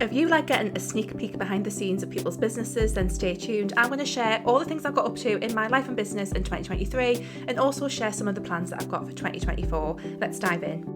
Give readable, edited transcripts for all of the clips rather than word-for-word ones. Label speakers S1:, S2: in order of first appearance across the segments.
S1: If you like getting a sneak peek behind the scenes of people's businesses, then stay tuned. I'm going to share all the things I've got up to in my life and business in 2023 and also share some of the plans that I've got for 2024. Let's dive in.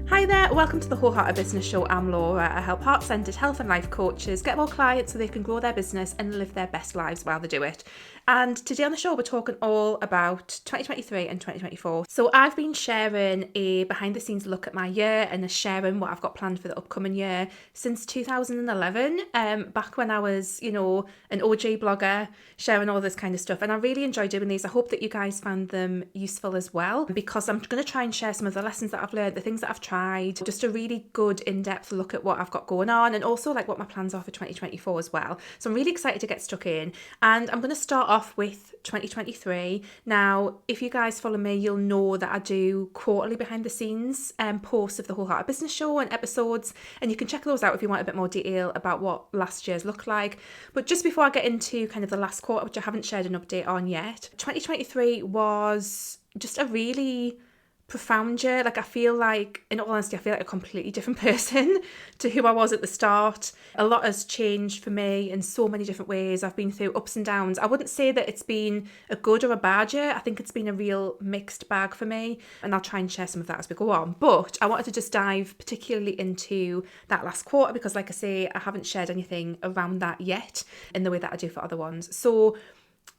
S1: Hi there, welcome to the Wholehearted Business Show. I'm Laura. I help heart-centered health and life coaches get more clients so they can grow their business and live their best lives while they do it. And today on the show, we're talking all about 2023 and 2024. So I've been sharing a behind the scenes look at my year and sharing what I've got planned for the upcoming year since 2011, back when I was, an OG blogger, sharing all this kind of stuff. And I really enjoy doing these. I hope that you guys found them useful as well, because I'm going to try and share some of the lessons that I've learned, the things that I've tried, just a really good in-depth look at what I've got going on and also like what my plans are for 2024 as well. So I'm really excited to get stuck in, and I'm going to start off with 2023. Now, if you guys follow me, you'll know that I do quarterly behind the scenes posts of the Wholehearted Business Show and episodes, and you can check those out if you want a bit more detail about what last year's looked like. But just before I get into kind of the last quarter, which I haven't shared an update on yet, 2023 was just a really profound year. Like, I feel like, in all honesty, I feel like a completely different person to who I was at the start. A lot has changed for me in so many different ways. I've been through ups and downs. I wouldn't say that it's been a good or a bad year. I think it's been a real mixed bag for me, and I'll try and share some of that as we go on. But I wanted to just dive particularly into that last quarter because, like I say, I haven't shared anything around that yet in the way that I do for other ones. So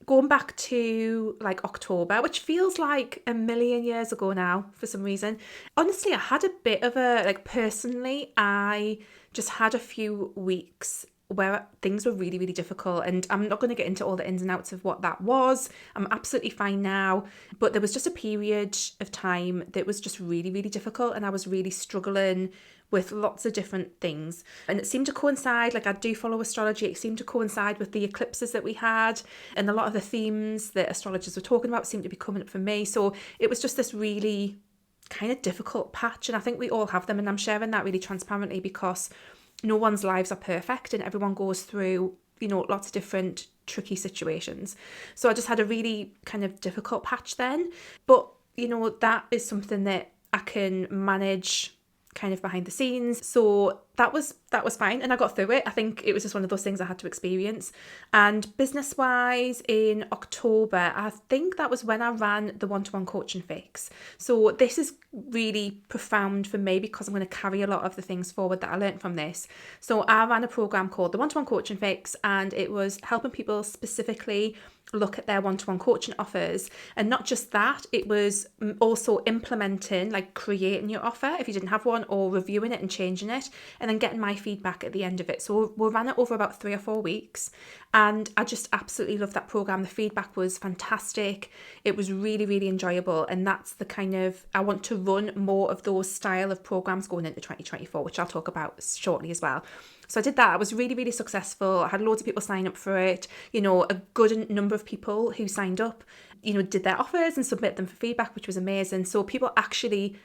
S1: going back to like October, which feels like a million years ago now for some reason. Honestly, I had a bit of personally, I just had a few weeks where things were really, really difficult, and I'm not going to get into all the ins and outs of what that was. I'm absolutely fine now, but there was just a period of time that was just really, really difficult, and I was really struggling with lots of different things. And it seemed to coincide, like I do follow astrology, it seemed to coincide with the eclipses that we had, and a lot of the themes that astrologers were talking about seemed to be coming up for me. So it was just this really kind of difficult patch, and I think we all have them, and I'm sharing that really transparently because no one's lives are perfect and everyone goes through, lots of different tricky situations. So I just had a really kind of difficult patch then. But, that is something that I can manage kind of behind the scenes. So that was fine, and I got through it. I think it was just one of those things I had to experience. And business wise, in October, I think that was when I ran the one-to-one coaching fix. So this is really profound for me because I'm going to carry a lot of the things forward that I learned from this. So I ran a program called the one-to-one coaching fix, and it was helping people specifically look at their one-to-one coaching offers. And not just that, it was also implementing, like creating your offer if you didn't have one, or reviewing it and changing it, and then getting my feedback at the end of it. So we ran it over about 3 or 4 weeks, and I just absolutely loved that program. The feedback was fantastic. It was really, really enjoyable, and that's the kind of, I want to run more of those style of programs going into 2024, which I'll talk about shortly as well. So I did that. I was really, really successful. I had loads of people sign up for it. A good number of people who signed up, did their offers and submit them for feedback, which was amazing. So people actually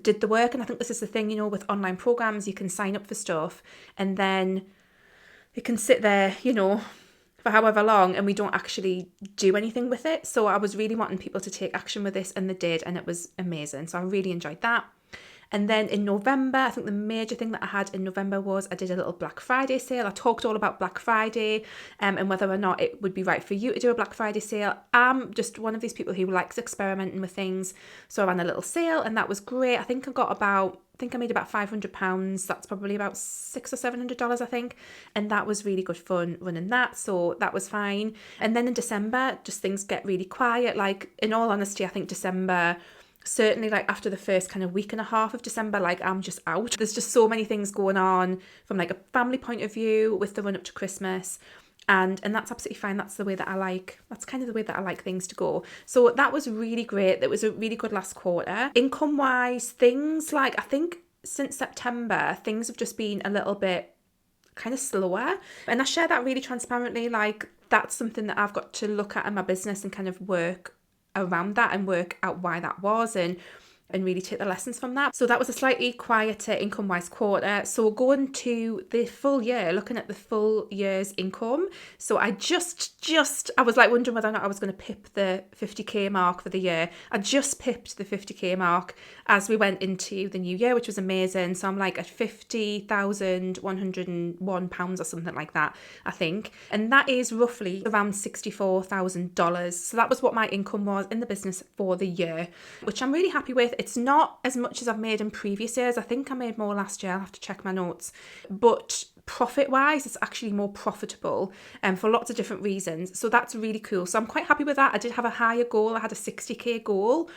S1: did the work. And I think this is the thing, with online programs, you can sign up for stuff and then it can sit there, for however long, and we don't actually do anything with it. So I was really wanting people to take action with this, and they did, and it was amazing. So I really enjoyed that. And then in November, I think the major thing that I had in November was I did a little Black Friday sale. I talked all about Black Friday and whether or not it would be right for you to do a Black Friday sale. I'm just one of these people who likes experimenting with things. So I ran a little sale, and that was great. I think I made about £500. That's probably about $600 or $700, I think. And that was really good fun running that. So that was fine. And then in December, just things get really quiet. Like, in all honesty, I think December, certainly like after the first kind of week and a half of December, like I'm just out. There's just so many things going on from like a family point of view with the run up to Christmas. And that's absolutely fine. That's kind of the way that I like things to go. So that was really great. That was a really good last quarter. Income wise, things like, I think since September, things have just been a little bit kind of slower. And I share that really transparently. Like, that's something that I've got to look at in my business and kind of work around that and work out why that was. And and really take the lessons from that. So that was a slightly quieter income-wise quarter. So going to the full year, looking at the full year's income. So I I was like wondering whether or not I was going to pip the 50k mark for the year. I just pipped the 50k mark as we went into the new year, which was amazing. So I'm like at £50,101 or something like that, I think. And that is roughly around $64,000. So that was what my income was in the business for the year, which I'm really happy with. It's not as much as I've made in previous years. I think I made more last year. I'll have to check my notes. But profit-wise, it's actually more profitable for lots of different reasons. So that's really cool. So I'm quite happy with that. I did have a higher goal. I had a 60k goal.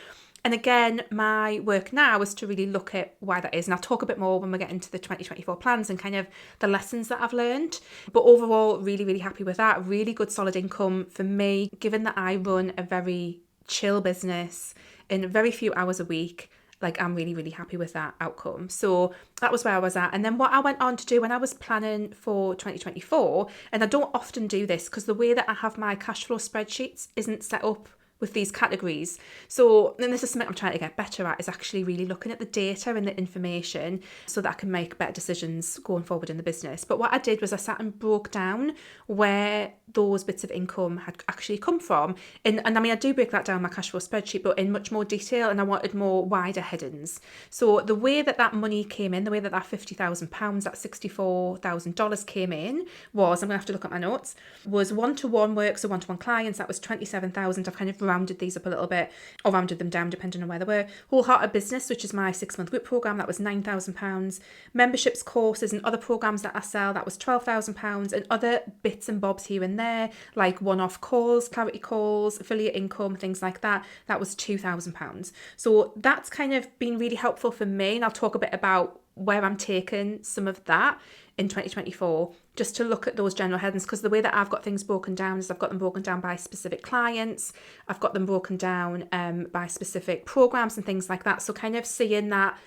S1: And again, my work now is to really look at why that is. And I'll talk a bit more when we get into the 2024 plans and kind of the lessons that I've learned. But overall, really, really happy with that. Really good, solid income for me, given that I run a very chill business in very few hours a week. Like, I'm really, really happy with that outcome. So that was where I was at. And then what I went on to do when I was planning for 2024, and I don't often do this because the way that I have my cash flow spreadsheets isn't set up with these categories. So, and this is something I'm trying to get better at, is actually really looking at the data and the information so that I can make better decisions going forward in the business. But what I did was I sat and broke down where those bits of income had actually come from. And I mean, I do break that down in my cash flow spreadsheet, but in much more detail, and I wanted more wider headings. So the way that money came in, the way that £50,000, that $64,000 came in was, I'm going to have to look at my notes, was one-to-one work, so one-to-one clients, that was 27,000. I've kind of rounded these up a little bit, or rounded them down depending on where they were. Wholehearted Business, which is my 6-month group program, that was £9,000. Memberships, courses and other programs that I sell, that was £12,000. And other bits and bobs here and there, like one-off calls, clarity calls, affiliate income, things like that, that was £2,000. So that's kind of been really helpful for me, and I'll talk a bit about where I'm taking some of that in 2024, just to look at those general headings, because the way that I've got things broken down is I've got them broken down by specific clients, I've got them broken down by specific programs and things like that. So kind of seeing that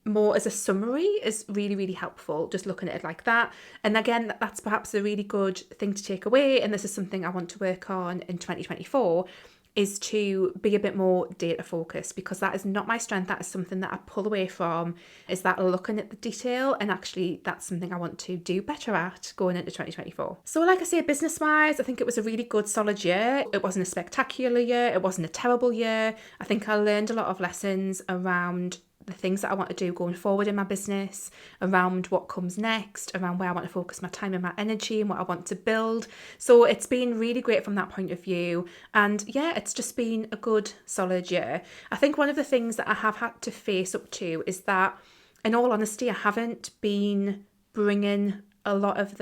S1: more as a summary is really, really helpful, just looking at it like that. And again, that's perhaps a really good thing to take away, and this is something I want to work on in 2024, is to be a bit more data focused, because that is not my strength. That is something that I pull away from, is that looking at the detail, and actually that's something I want to do better at going into 2024. So like I say, business wise, I think it was a really good, solid year. It wasn't a spectacular year. It wasn't a terrible year. I think I learned a lot of lessons around the things that I want to do going forward in my business, around what comes next, around where I want to focus my time and my energy and what I want to build. So it's been really great from that point of view. And yeah, it's just been a good, solid year. I think one of the things that I have had to face up to is that, in all honesty, I haven't been bringing a lot of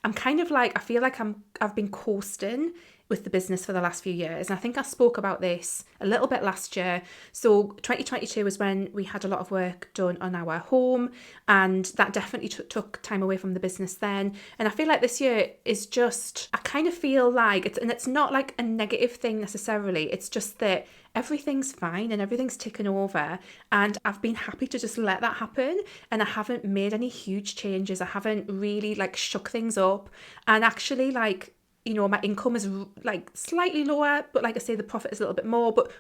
S1: I'm kind of like, I feel like I've been coasting with the business for the last few years. And I think I spoke about this a little bit last year. So 2022 was when we had a lot of work done on our home, and that definitely took time away from the business then. And I feel like this year is just, I kind of feel like it's not like a negative thing necessarily. It's just that everything's fine and everything's ticking over, and I've been happy to just let that happen, and I haven't made any huge changes. I haven't really like shook things up, and actually, like, you know, my income is like slightly lower, but like I say, the profit is a little bit more, but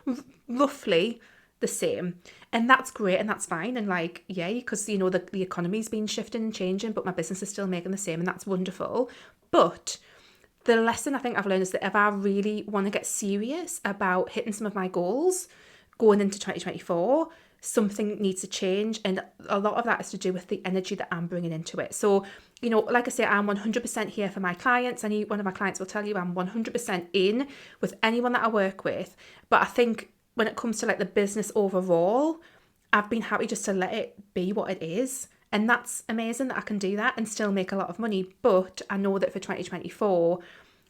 S1: roughly the same. And that's great, and that's fine, and like, yay, because, you know, the economy's been shifting and changing, but my business is still making the same, and that's wonderful. But the lesson I think I've learned is that if I really want to get serious about hitting some of my goals going into 2024, something needs to change. And a lot of that is to do with the energy that I'm bringing into it. So, you know, like I say, I'm 100% here for my clients. Any one of my clients will tell you I'm 100% in with anyone that I work with. But I think when it comes to like the business overall, I've been happy just to let it be what it is. And that's amazing that I can do that and still make a lot of money. But I know that for 2024,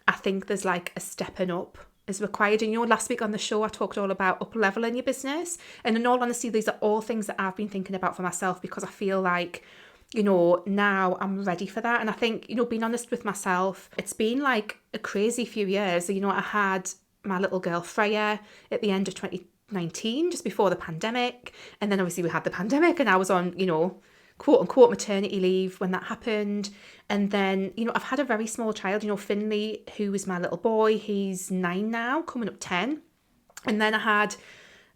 S1: I think there's like a stepping up is required. And, you know, last week on the show, I talked all about up-leveling your business. And in all honesty, these are all things that I've been thinking about for myself, because I feel like, you know, now I'm ready for that. And I think, you know, being honest with myself, it's been like a crazy few years. You know, I had my little girl Freya at the end of 2019, just before the pandemic. And then obviously we had the pandemic, and I was on, you know, quote unquote maternity leave when that happened. And then, you know, I've had a very small child, you know, Finley, who is my little boy. He's 9 now, coming up 10. And then I had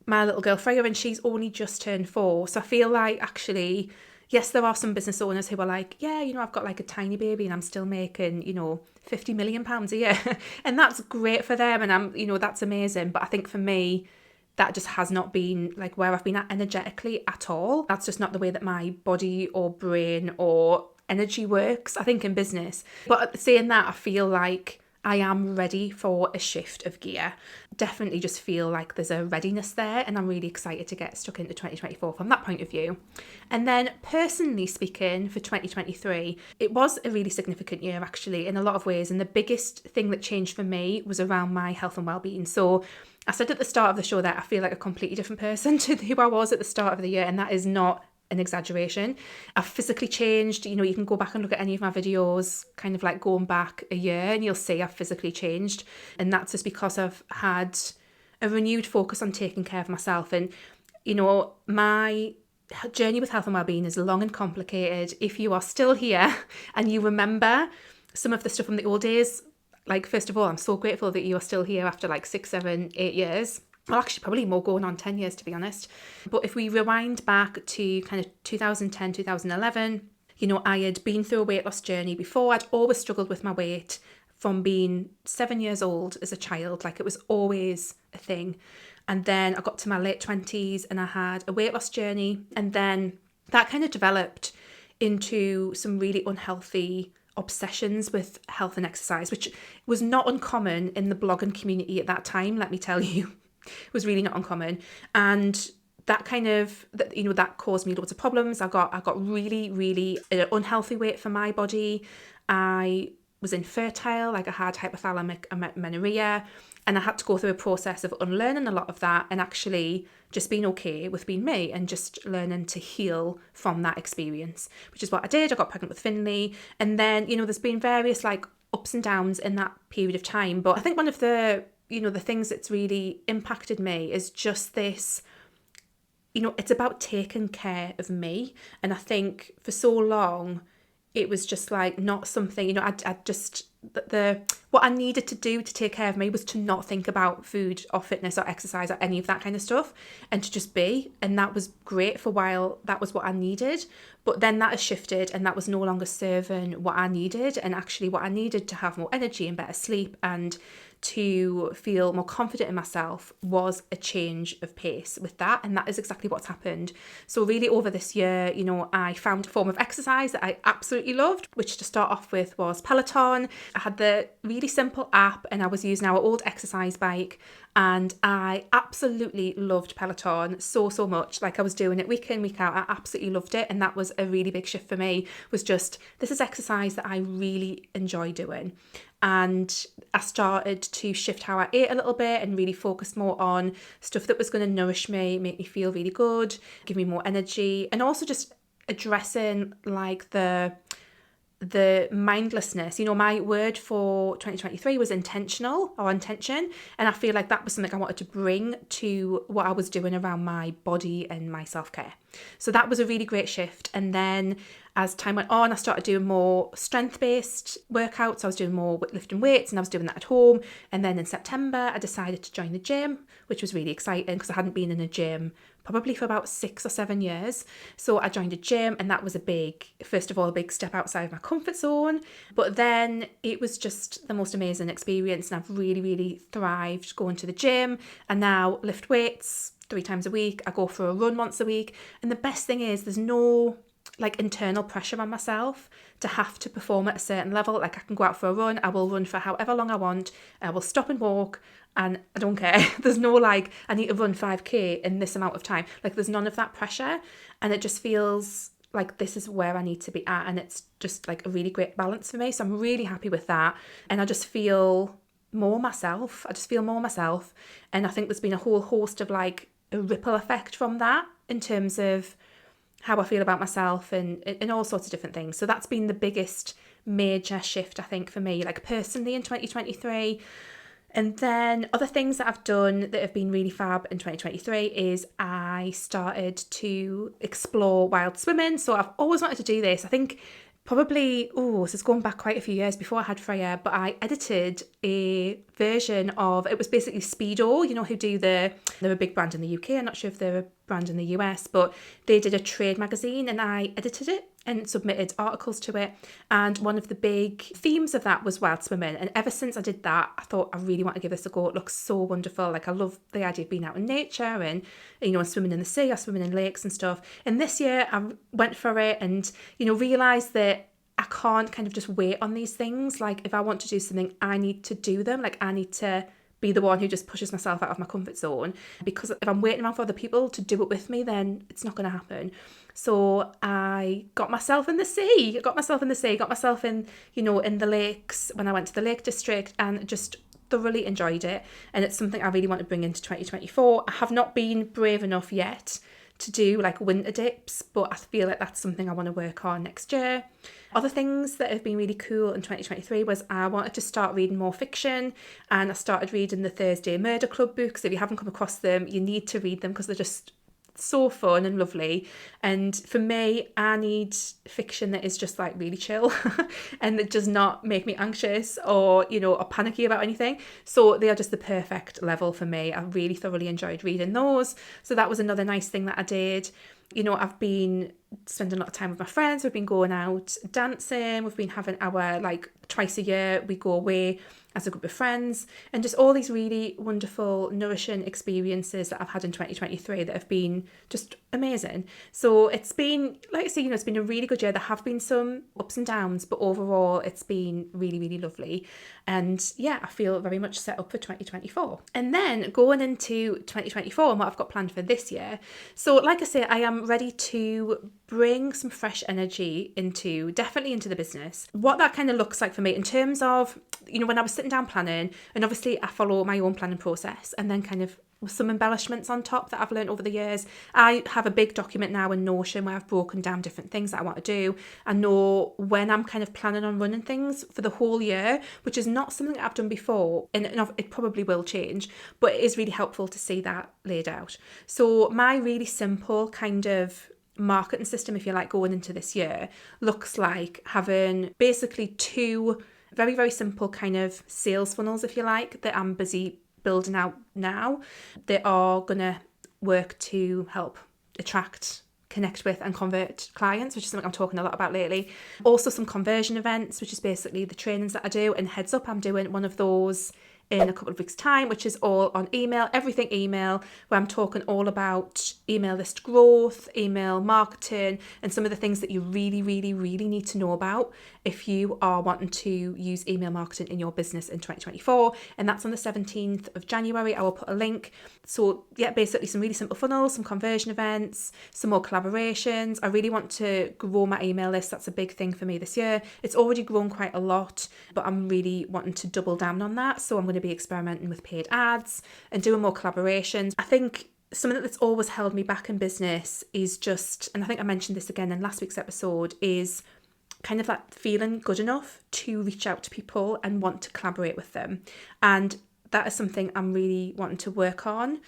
S1: my little girl Freya, and she's only just turned 4. So I feel like actually, yes, there are some business owners who are like, yeah, I've got like a tiny baby and I'm still making, £50 million a year. And that's great for them. And that's amazing. But I think for me, that just has not been like where I've been at energetically at all. That's just not the way that my body or brain or energy works, I think, in business. But saying that, I feel like I am ready for a shift of gear. Definitely just feel like there's a readiness there, and I'm really excited to get stuck into 2024 from that point of view. And then personally speaking, for 2023, it was a really significant year actually in a lot of ways, and the biggest thing that changed for me was around my health and well-being. So I said at the start of the show that I feel like a completely different person to who I was at the start of the year, and that is not an exaggeration. I've physically changed. You can go back and look at any of my videos, kind of like going back a year, and you'll see I've physically changed. And that's just because I've had a renewed focus on taking care of myself. And, my journey with health and wellbeing is long and complicated. If you are still here and you remember some of the stuff from the old days, like, first of all, I'm so grateful that you are still here after like 6, 7, 8 years. Well, actually, probably more, going on 10 years, to be honest. But if we rewind back to kind of 2010, 2011, I had been through a weight loss journey before. I'd always struggled with my weight from being 7 years old as a child. Like, it was always a thing. And then I got to my late 20s and I had a weight loss journey. And then that kind of developed into some really unhealthy obsessions with health and exercise, which was not uncommon in the blogging community at that time, let me tell you. It was really not uncommon. And that kind of, that caused me loads of problems. I got really, really unhealthy weight for my body. I was infertile, like I had hypothalamic amenorrhea, and I had to go through a process of unlearning a lot of that and actually just being okay with being me and just learning to heal from that experience, which is what I did. I got pregnant with Finley, and then, there's been various like ups and downs in that period of time. But I think one of the things that's really impacted me is just this, it's about taking care of me. And I think for so long, it was just like not something, I just, what I needed to do to take care of me was to not think about food or fitness or exercise or any of that kind of stuff, and to just be. And that was great for a while. That was what I needed. But then that has shifted, and that was no longer serving what I needed. And actually what I needed to have more energy and better sleep and to feel more confident in myself was a change of pace with that. And that is exactly what's happened. So really over this year, I found a form of exercise that I absolutely loved, which to start off with was Peloton. I had the really simple app and I was using our old exercise bike, and I absolutely loved Peloton so much. Like, I was doing it week in, week out. I absolutely loved it. And that was a really big shift for me, was just, this is exercise that I really enjoy doing. And I started to shift how I ate a little bit and really focus more on stuff that was going to nourish me, make me feel really good, give me more energy, and also just addressing like the mindlessness. My word for 2023 was intentional, or intention, and I feel like that was something I wanted to bring to what I was doing around my body and my self-care. So that was a really great shift. And then as time went on, I started doing more strength-based workouts. I was doing more lifting weights, and I was doing that at home. And then in September, I decided to join the gym, which was really exciting because I hadn't been in a gym probably for about 6 or 7 years. So I joined a gym, and that was first of all, a big step outside of my comfort zone. But then it was just the most amazing experience, and I've really, really thrived going to the gym. And now lift weights 3 times a week. I go for a run once a week. And the best thing is there's no like internal pressure on myself to have to perform at a certain level. Like, I can go out for a run, I will run for however long I want, I will stop and walk, and I don't care. There's no like, I need to run 5k in this amount of time. Like, there's none of that pressure, and it just feels like this is where I need to be at, and it's just like a really great balance for me. So I'm really happy with that, and I just feel more myself. And I think there's been a whole host of like a ripple effect from that in terms of how I feel about myself and all sorts of different things. So that's been the biggest major shift, I think, for me, like personally in 2023. And then other things that I've done that have been really fab in 2023 is I started to explore wild swimming. So I've always wanted to do this. I think probably, this is going back quite a few years before I had Freya, but I edited a version of, it was basically Speedo, who do they're a big brand in the UK. I'm not sure if they're a brand in the US, but they did a trade magazine and I edited it and submitted articles to it. And one of the big themes of that was wild swimming. And ever since I did that, I thought I really want to give this a go. It looks so wonderful. Like I love the idea of being out in nature and, swimming in the sea or swimming in lakes and stuff. And this year I went for it and, realised that I can't kind of just wait on these things. Like if I want to do something, I need to do them. Like I need to be the one who just pushes myself out of my comfort zone, because if I'm waiting around for other people to do it with me, then it's not going to happen. So I got myself in the sea, got myself in, in the lakes when I went to the Lake District, and just thoroughly enjoyed it. And it's something I really want to bring into 2024. I have not been brave enough yet to do like winter dips, but I feel like that's something I want to work on next year. Other things that have been really cool in 2023 was I wanted to start reading more fiction, and I started reading the Thursday Murder Club books. If you haven't come across them, you need to read them because they're just so fun and lovely. And for me, I need fiction that is just like really chill and that does not make me anxious or or panicky about anything. So they are just the perfect level for me. I really thoroughly enjoyed reading those. So that was another nice thing that I did. I've been spending a lot of time with my friends. We've been going out dancing. We've been having our, like, twice a year we go away as a group of friends, and just all these really wonderful, nourishing experiences that I've had in 2023 that have been just amazing. So it's been, like I say, it's been a really good year. There have been some ups and downs, but overall it's been really, really lovely. And yeah, I feel very much set up for 2024. And then going into 2024 and what I've got planned for this year. So like I say, I am ready to bring some fresh energy definitely into the business. What that kind of looks like for me in terms of, when I was sitting down planning, and obviously I follow my own planning process and then kind of with some embellishments on top that I've learned over the years. I have a big document now in Notion where I've broken down different things that I want to do. I know when I'm kind of planning on running things for the whole year, which is not something I've done before, and it probably will change, but it is really helpful to see that laid out. So my really simple kind of marketing system, if you like, going into this year looks like having basically two very, very simple kind of sales funnels, if you like, that I'm busy building out now. They are going to work to help attract, connect with and convert clients, which is something I'm talking a lot about lately. Also some conversion events, which is basically the trainings that I do. And heads up, I'm doing one of those in a couple of weeks' time, which is all on email, everything email, where I'm talking all about email list growth, email marketing, and some of the things that you really, really, really need to know about if you are wanting to use email marketing in your business in 2024. And that's on the 17th of January. I will put a link. So yeah, basically some really simple funnels, some conversion events, some more collaborations. I really want to grow my email list. That's a big thing for me this year. It's already grown quite a lot, but I'm really wanting to double down on that. So I'm going to be experimenting with paid ads and doing more collaborations. I think something that's always held me back in business is just, and I think I mentioned this again in last week's episode, is kind of that feeling good enough to reach out to people and want to collaborate with them. And that is something I'm really wanting to work on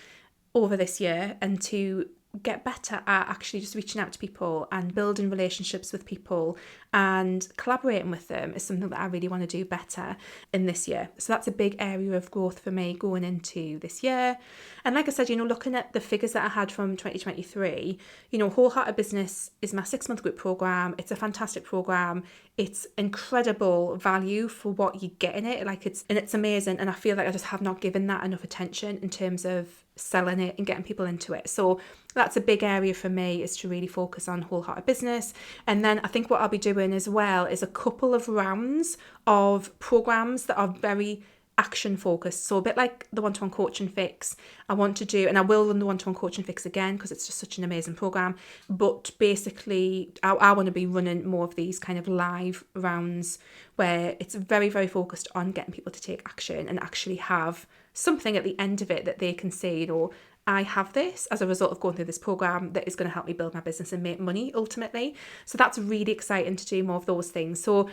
S1: over this year, and to get better at actually just reaching out to people and building relationships with people and collaborating with them is something that I really want to do better in this year. So that's a big area of growth for me going into this year. And like I said, looking at the figures that I had from 2023, Wholehearted Business is my 6-month group program. It's a fantastic program. It's incredible value for what you get in it. It's amazing. And I feel like I just have not given that enough attention in terms of selling it and getting people into it. So that's a big area for me, is to really focus on Wholehearted Business. And then I think what I'll be doing as well is a couple of rounds of programs that are very action focused. So a bit like the one-to-one coach and fix, I want to do, and I will run the one-to-one coach and fix again because it's just such an amazing program. But basically, I want to be running more of these kind of live rounds where it's very, very focused on getting people to take action and actually have something at the end of it that they can say, I have this as a result of going through this program that is going to help me build my business and make money ultimately. So that's really exciting to do more of those things. So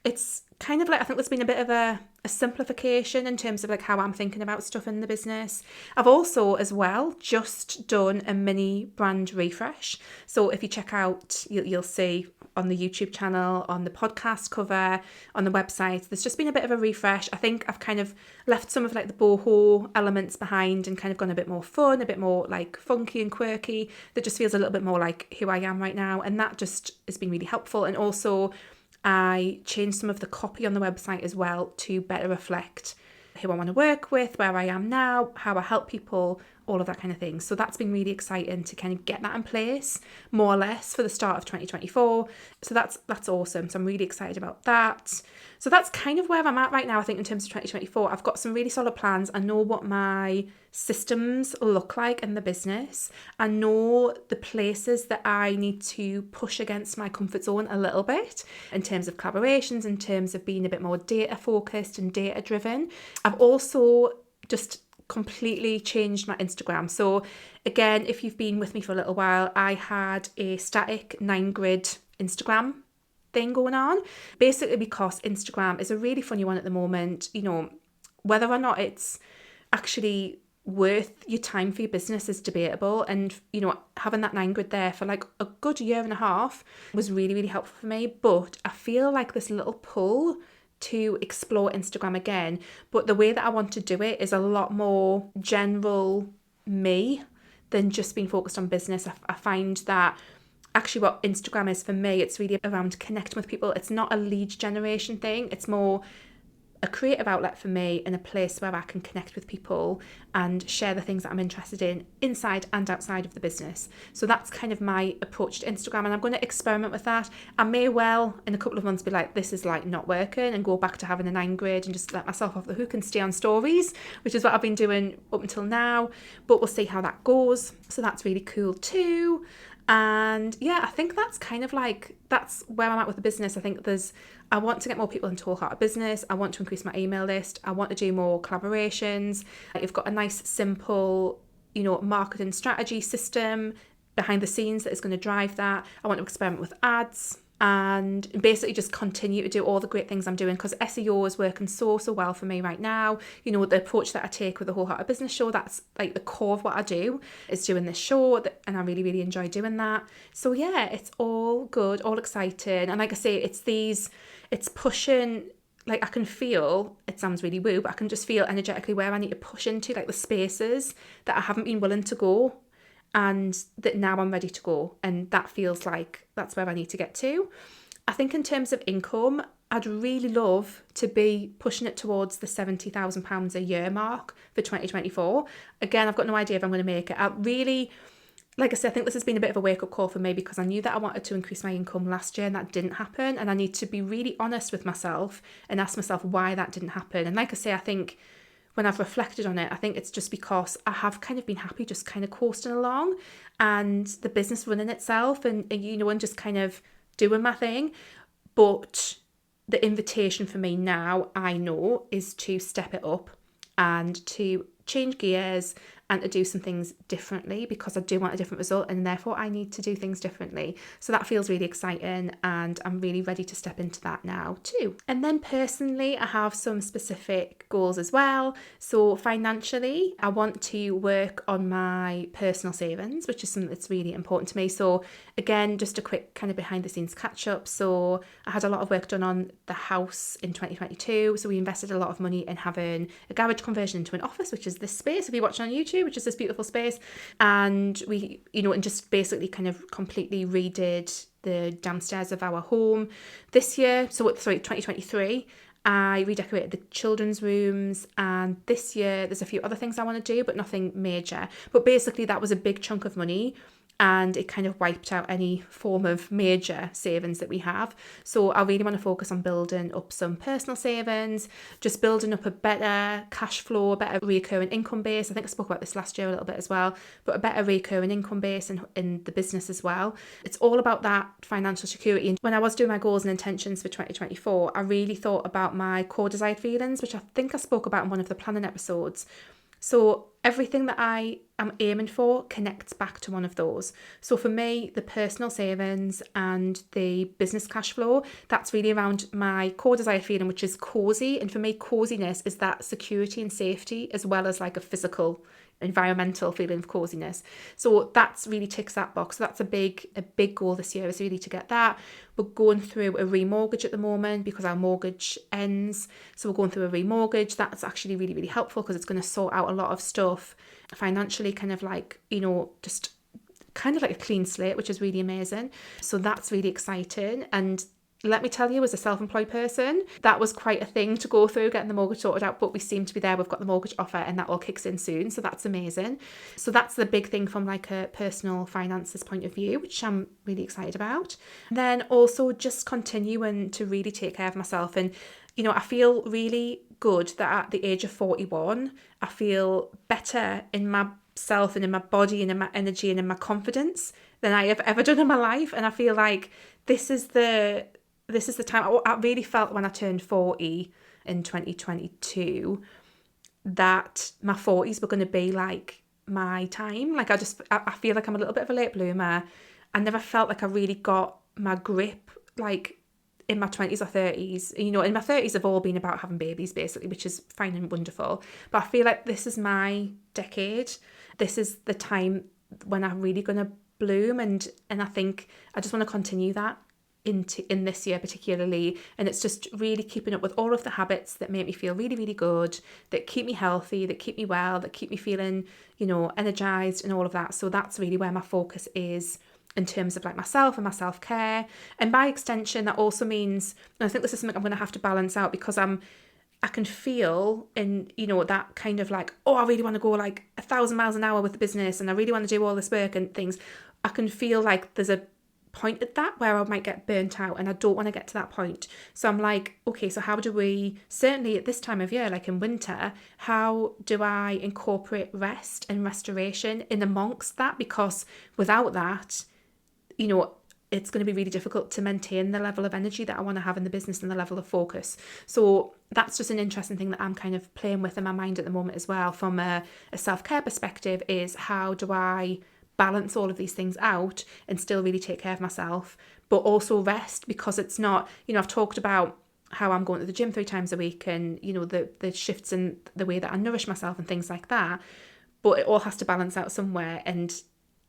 S1: it's kind of like, I think there's been a bit of a simplification in terms of like how I'm thinking about stuff in the business. I've also as well just done a mini brand refresh. So if you check out, you'll see on the YouTube channel, on the podcast cover, on the website. There's just been a bit of a refresh. I think I've kind of left some of like the boho elements behind and kind of gone a bit more fun, a bit more like funky and quirky. That just feels a little bit more like who I am right now. And that just has been really helpful. And also I changed some of the copy on the website as well to better reflect who I want to work with, where I am now, how I help people, all of that kind of thing. So that's been really exciting to kind of get that in place, more or less, for the start of 2024. So that's awesome. So I'm really excited about that. So that's kind of where I'm at right now, I think, in terms of 2024. I've got some really solid plans. I know what my systems look like in the business. I know the places that I need to push against my comfort zone a little bit in terms of collaborations, in terms of being a bit more data focused and data driven. I've also just completely changed my Instagram. So again, if you've been with me for a little while, I had a static 9-grid Instagram thing going on, basically because Instagram is a really funny one at the moment. You know, whether or not it's actually worth your time for your business is debatable, and you know, having that 9-grid there for like a good year and a half was really, really helpful for me. But I feel like this little pull to explore Instagram again, but the way that I want to do it is a lot more general me than just being focused on business. I find that actually what Instagram is for me, it's really around connecting with people. It's not a lead generation thing. It's more a creative outlet for me and a place where I can connect with people and share the things that I'm interested in inside and outside of the business. So that's kind of my approach to Instagram, and I'm going to experiment with that. I may well in a couple of months be like, this is like not working, and go back to having a 9-grid and just let myself off the hook and stay on stories, which is what I've been doing up until now, but we'll see how that goes. So that's really cool too. And yeah, I think that's kind of like, that's where I'm at with the business. I think I want to get more people into Wholehearted Business. I want to increase my email list. I want to do more collaborations. I've got a nice, simple, you know, marketing strategy system behind the scenes that is going to drive that. I want to experiment with ads and basically just continue to do all the great things I'm doing, because SEO is working so well for me right now. You know, the approach that I take with the Wholehearted Business show, that's like the core of what I do, is doing this show, and I really, really enjoy doing that. So yeah, it's all good, all exciting. And like I say, it's pushing, like I can feel, it sounds really woo, but I can just feel energetically where I need to push into, like the spaces that I haven't been willing to go, and that now I'm ready to go, and that feels like that's where I need to get to. I think in terms of income, I'd really love to be pushing it towards the £70,000 a year mark for 2024. Again, I've got no idea if I'm going to make it. I really, like I said, I think this has been a bit of a wake-up call for me, because I knew that I wanted to increase my income last year and that didn't happen, and I need to be really honest with myself and ask myself why that didn't happen. And like I say, I think when I've reflected on it, I think it's just because I have kind of been happy just kind of coasting along, and the business running itself, and you know, and just kind of doing my thing. But the invitation for me now, I know, is to step it up and to change gears and to do some things differently, because I do want a different result, and therefore I need to do things differently. So that feels really exciting, and I'm really ready to step into that now too. And then personally, I have some specific goals as well. So financially, I want to work on my personal savings, which is something that's really important to me. So again, just a quick kind of behind the scenes catch up. So I had a lot of work done on the house in 2022. So we invested a lot of money in having a garage conversion into an office, which is this space, if you're watching on YouTube, which is this beautiful space. And we, you know, and just basically kind of completely redid the downstairs of our home this year. So 2023. I redecorated the children's rooms, and this year there's a few other things I want to do, but nothing major. But basically that was a big chunk of money, and it kind of wiped out any form of major savings that we have. So I really want to focus on building up some personal savings, just building up a better cash flow, a better recurring income base. I think I spoke about this last year a little bit as well, but a better recurring income base in the business as well. It's all about that financial security. And when I was doing my goals and intentions for 2024, I really thought about my core desired feelings, which I think I spoke about in one of the planning episodes. So everything that I am aiming for connects back to one of those. So for me, the personal savings and the business cash flow, that's really around my core desired feeling, which is cozy. And for me, coziness is that security and safety, as well as like a physical environmental feeling of coziness. So that's really ticks that box. So that's a big goal this year, is really to get that. We're going through a remortgage at the moment because our mortgage ends. So we're going through a remortgage. That's actually really, really helpful because it's going to sort out a lot of stuff financially, kind of like, just kind of like a clean slate, which is really amazing. So that's really exciting. And let me tell you, as a self-employed person, that was quite a thing to go through, getting the mortgage sorted out, but we seem to be there. We've got the mortgage offer and that all kicks in soon. So that's amazing. So that's the big thing from like a personal finances point of view, which I'm really excited about. And then also just continuing to really take care of myself. And, I feel really good that at the age of 41, I feel better in myself and in my body and in my energy and in my confidence than I have ever done in my life. And I feel like this is the time. I really felt when I turned 40 in 2022 that my 40s were going to be like my time. Like I feel like I'm a little bit of a late bloomer. I never felt like I really got my grip like in my 20s or 30s. In my 30s have all been about having babies basically, which is fine and wonderful. But I feel like this is my decade. This is the time when I'm really going to bloom, and I think I just want to continue that in this year particularly. And it's just really keeping up with all of the habits that make me feel really, really good, that keep me healthy, that keep me well, that keep me feeling, energized and all of that. So that's really where my focus is in terms of like myself and my self-care. And by extension, that also means, and I think this is something I'm going to have to balance out, because I can feel in, that kind of like, oh, I really want to go like 1,000 miles an hour with the business and I really want to do all this work and things. I can feel like there's a point at that where I might get burnt out, and I don't want to get to that point. So I'm like, okay, so how do we, certainly at this time of year, like in winter, how do I incorporate rest and restoration in amongst that? Because without that, it's going to be really difficult to maintain the level of energy that I want to have in the business and the level of focus. So that's just an interesting thing that I'm kind of playing with in my mind at the moment as well, from a self-care perspective, is how do I balance all of these things out and still really take care of myself, but also rest, because it's not, I've talked about how I'm going to the gym 3 times a week and, the shifts in the way that I nourish myself and things like that, but it all has to balance out somewhere. And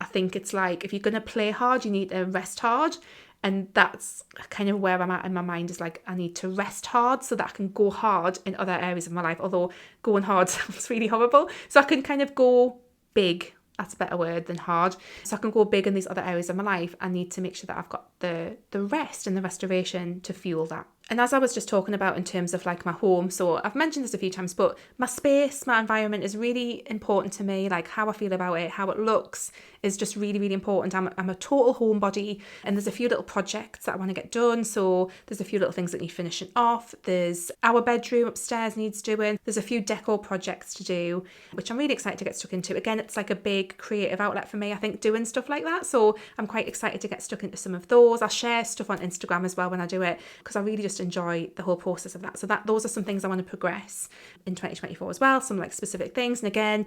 S1: I think it's like, if you're going to play hard, you need to rest hard. And that's kind of where I'm at in my mind, is like, I need to rest hard so that I can go hard in other areas of my life. Although going hard sounds really horrible. So I can kind of go big. That's a better word than hard. So I can go big in these other areas of my life. I need to make sure that I've got the rest and the restoration to fuel that. And as I was just talking about in terms of like my home, so I've mentioned this a few times, but my space, my environment is really important to me. Like how I feel about it, how it looks is just really, really important. I'm a total homebody, and there's a few little projects that I want to get done. So there's a few little things that need finishing off. There's our bedroom upstairs needs doing. There's a few decor projects to do, which I'm really excited to get stuck into. Again, it's like a big creative outlet for me, I think, doing stuff like that. So I'm quite excited to get stuck into some of those. I'll share stuff on Instagram as well when I do it, because I really just enjoy the whole process of that. So those are some things I want to progress in 2024 as well, some like specific things. And again,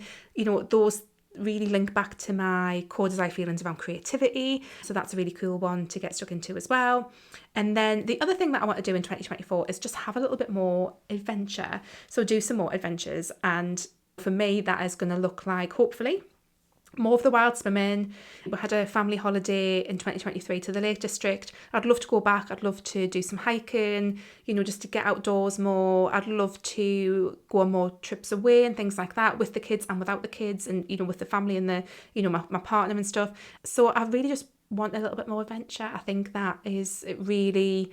S1: those really link back to my core desire feelings around creativity. So that's a really cool one to get stuck into as well. And then the other thing that I want to do in 2024 is just have a little bit more adventure. So do some more adventures. And for me, that is going to look like, hopefully, more of the wild swimming. We had a family holiday in 2023 to the Lake District. I'd love to go back. I'd love to do some hiking, just to get outdoors more. I'd love to go on more trips away and things like that, with the kids and without the kids, and, with the family and my partner and stuff. So I really just want a little bit more adventure. I think that is really,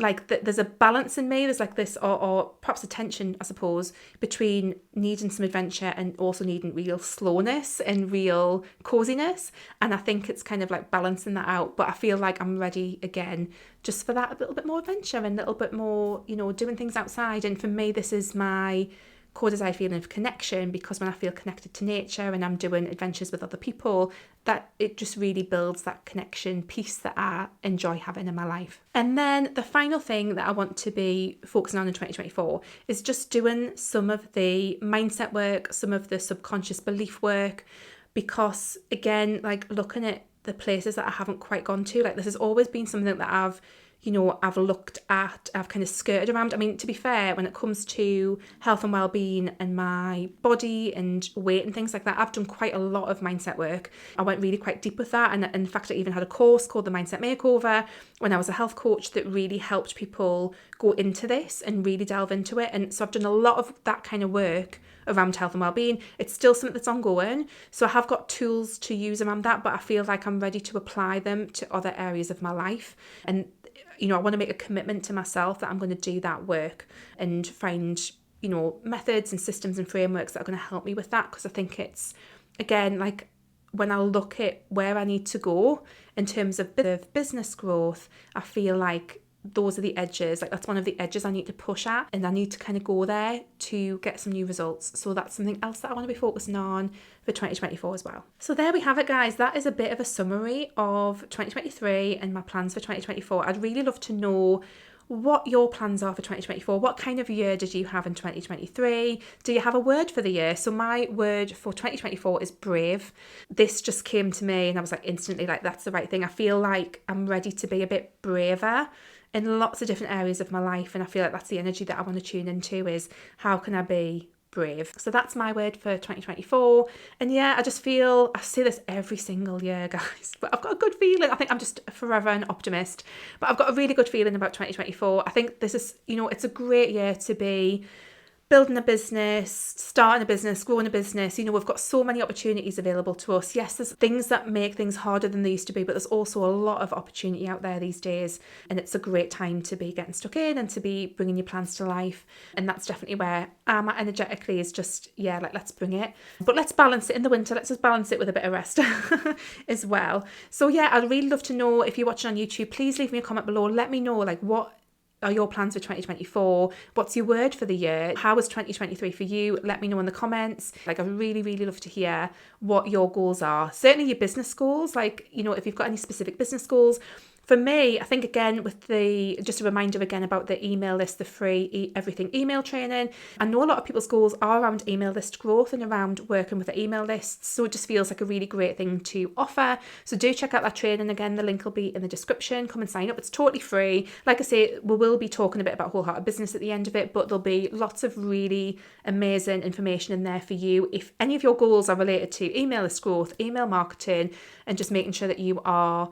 S1: like, there's a balance in me. There's like this, or perhaps a tension, I suppose, between needing some adventure and also needing real slowness and real coziness. And I think it's kind of like balancing that out. But I feel like I'm ready again just for that, a little bit more adventure and a little bit more, doing things outside. And for me, this is my core desire feeling of connection, because when I feel connected to nature and I'm doing adventures with other people, that it just really builds that connection piece that I enjoy having in my life. And then the final thing that I want to be focusing on in 2024 is just doing some of the mindset work, some of the subconscious belief work, because again, like looking at the places that I haven't quite gone to, like this has always been something that I've I've kind of skirted around. I mean, to be fair, when it comes to health and well-being and my body and weight and things like that, I've done quite a lot of mindset work. I went really quite deep with that. And in fact, I even had a course called the Mindset Makeover when I was a health coach that really helped people go into this and really delve into it. And so I've done a lot of that kind of work around health and well-being. It's still something that's ongoing. So I have got tools to use around that, but I feel like I'm ready to apply them to other areas of my life. And I want to make a commitment to myself that I'm going to do that work and find, methods and systems and frameworks that are going to help me with that. Because I think it's, again, like when I look at where I need to go in terms of business growth, I feel like those are the edges. Like that's one of the edges I need to push at, and I need to kind of go there to get some new results. So that's something else that I want to be focusing on for 2024 as well. So there we have it, guys. That is a bit of a summary of 2023 and my plans for 2024. I'd really love to know what your plans are for 2024. What kind of year did you have in 2023? Do you have a word for the year? So my word for 2024 is brave. This just came to me and I was like instantly like, that's the right thing. I feel like I'm ready to be a bit braver in lots of different areas of my life, and I feel like that's the energy that I want to tune into, is how can I be brave? So that's my word for 2024. And yeah, I just feel, I say this every single year, guys, but I've got a good feeling. I think I'm just forever an optimist, but I've got a really good feeling about 2024. I think this is, it's a great year to be building a business, starting a business, growing a business. We've got so many opportunities available to us. Yes, there's things that make things harder than they used to be, but there's also a lot of opportunity out there these days. And it's a great time to be getting stuck in and to be bringing your plans to life. And that's definitely where I'm at energetically, is just, let's bring it. But let's balance it in the winter. Let's just balance it with a bit of rest as well. So I'd really love to know, if you're watching on YouTube, please leave me a comment below. Let me know, like, what are your plans for 2024? What's your word for the year? How was 2023 for you? Let me know in the comments. Like, I really, really love to hear what your goals are. Certainly your business goals. Like, if you've got any specific business goals. For me, I think, again, just a reminder again about the email list, the free everything email training. I know a lot of people's goals are around email list growth and around working with the email lists. So it just feels like a really great thing to offer. So do check out that training. Again, the link will be in the description. Come and sign up. It's totally free. Like I say, we will be talking a bit about Wholehearted Business at the end of it, but there'll be lots of really amazing information in there for you. If any of your goals are related to email list growth, email marketing, and just making sure that you are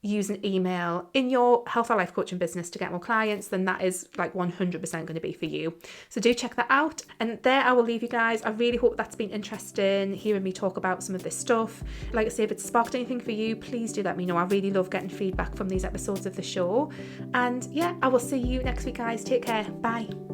S1: using email in your health or life coaching business to get more clients, then that is like 100% going to be for you. So do check that out. And there I will leave you guys. I really hope that's been interesting, hearing me talk about some of this stuff. Like I say, if it's sparked anything for you, please do let me know. I really love getting feedback from these episodes of the show. And I will see you next week, guys. Take care. Bye.